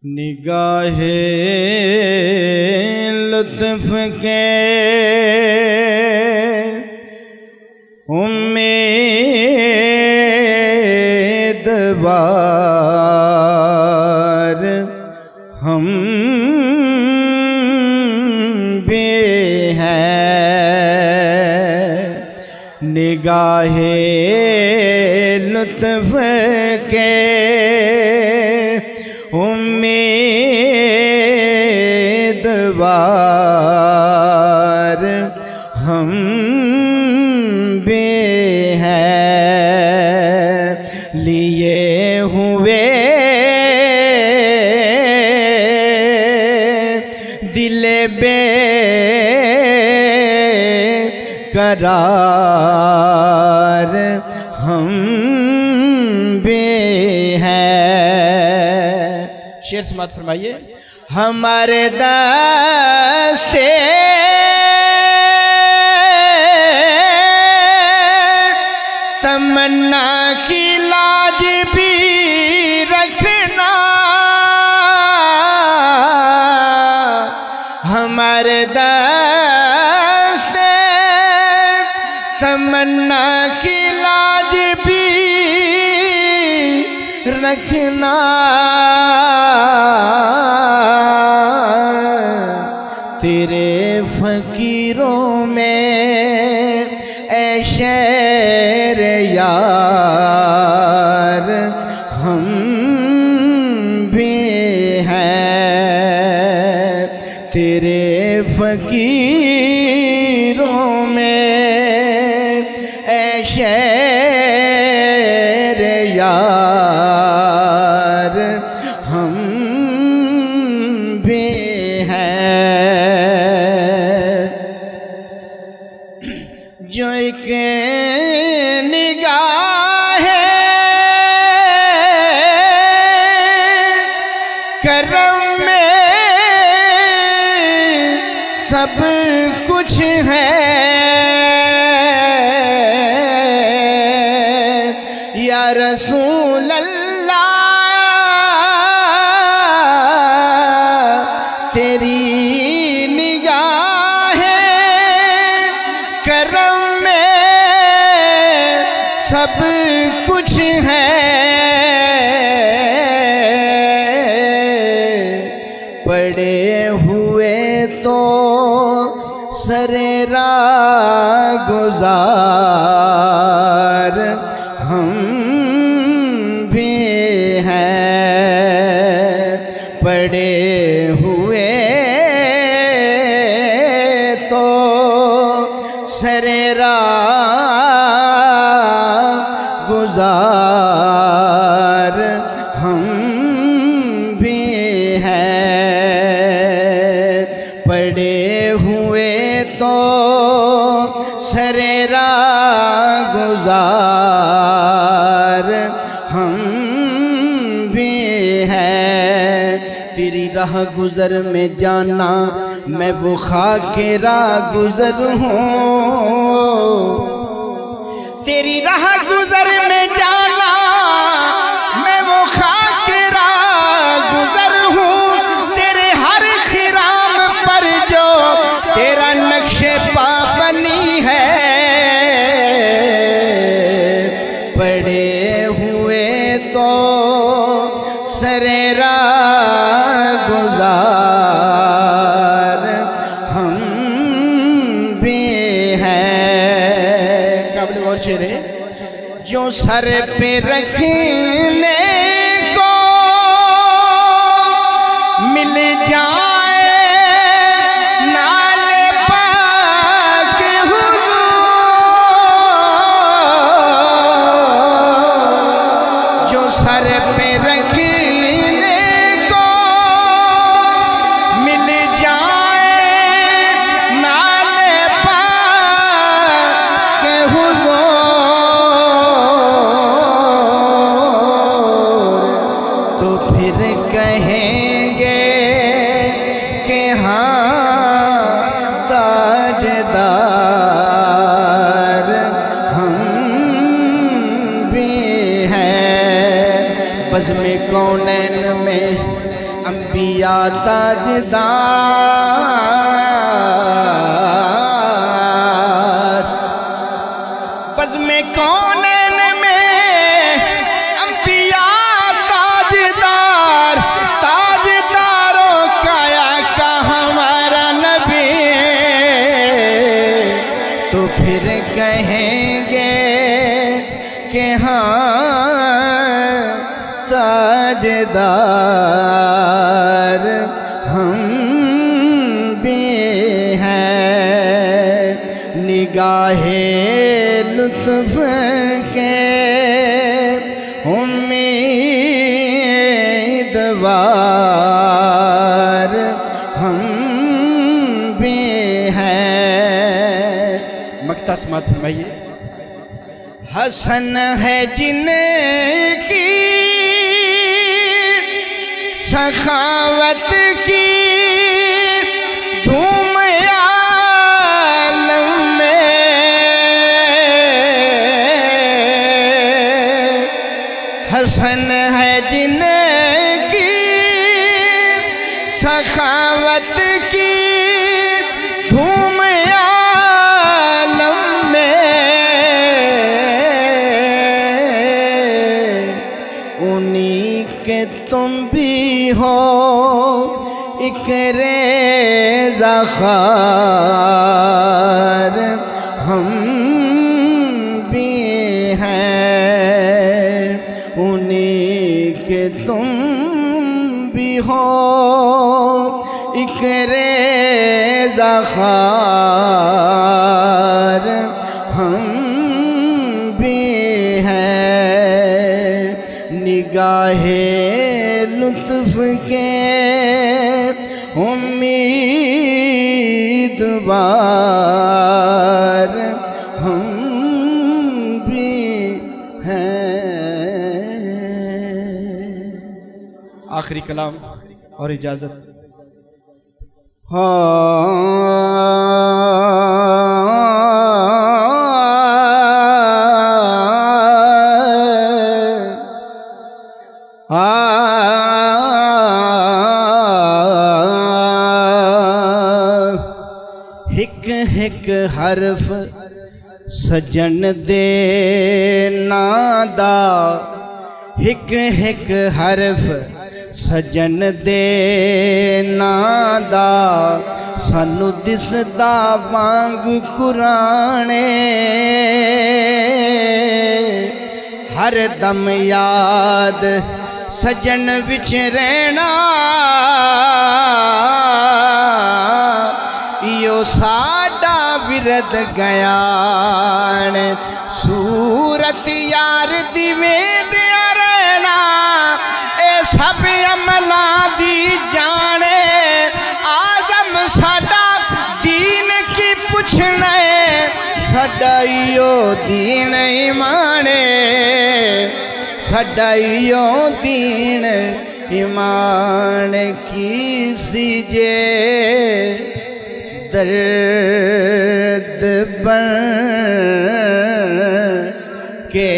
نگاہ لطف کے امیدوار ہم بھی ہیں، نگاہ لطف کے امیدوار ہم بھی ہیں، لیے ہوئے دل بے قرار ہم بھی ہیں۔ شعر سماعت فرمائیے۔ ہمارے دستے تمنا کی لاج بھی رکھنا، ہمارے دستے تمنا کی لاج بھی رکھنا، تیرے فقیروں میں اے شیر یار ہم بھی ہیں، تیرے فقیروں میں اے شیر یار ہم بھی ہیں، جو ایک نگاہ کرم میں سب کچھ ہے، یا رسول اللہ تیری نگاہ کرم میں سب کچھ ہے، پڑے ہوئے تو سر راہ گزار ہم بھی ہیں، پڑے ہوئے تو سر راہ گزار ہم بھی ہیں، پڑے ہوئے تو سر راہ گزار ہم بھی ہیں، تیری راہ گزر میں جانا میں وہ خاک راہ گزر ہوں، تیری راہ گزر میں جانا میں وہ خاک راہ گزر ہوں، تیرے ہر خرام پر جو تیرا نقش پا بنی ہے، پڑے ہوئے تو سر راہ گزار ہم بھی ہیں۔ قابل غور شعر ہے۔ جو سر پہ رکھنے کو مل جائے نال پاک حضور، جو سر پہ رکھنے کو مل جائے نال پاک حضور، تو پھر کہیں گے کہ ہاں تاجدار ہم بھی ہیں، بزم کونین میں انبیاء تاجدار بزم کونین میں انبیاء تاجدار تاجداروں کا کا ہمارا نبی تو پھر کہیں گے کہ ہاں تاجدار ہم بھی ہیں نگاہ لطف کے امیدوار ہم بھی ہیں مقطع سماعت فرمائیے حسن ہے جن کی سخاوت کی دھوم عالم میں حسن ہے جن کی سخاوت کی دھوم عالم میں انہی کہ تم بھی ہو ایک ریزہ خار ہم بھی ہیں انہی کہ تم بھی ہو ایک ریزہ خار ہم بھی ہیں نگاہ لطف کے امیدوار ہم بھی ہیں آخری کلام اور اجازت ہک ہک حرف سجن دے نادا ہک ہک حرف سجن دے نادا سانو دسدا وانگ قرانے ہر دم یاد سجن وچ رہنا ایو ساڈا ورد گیان صورت یار دی ویندیا رہنا اے سب عملاں دی جانے آزم ساڈا دین کی پوچھنے ساڈا ایو دین ایمانے ساڈا ایو دین ایمان کی سی جے درد بن کے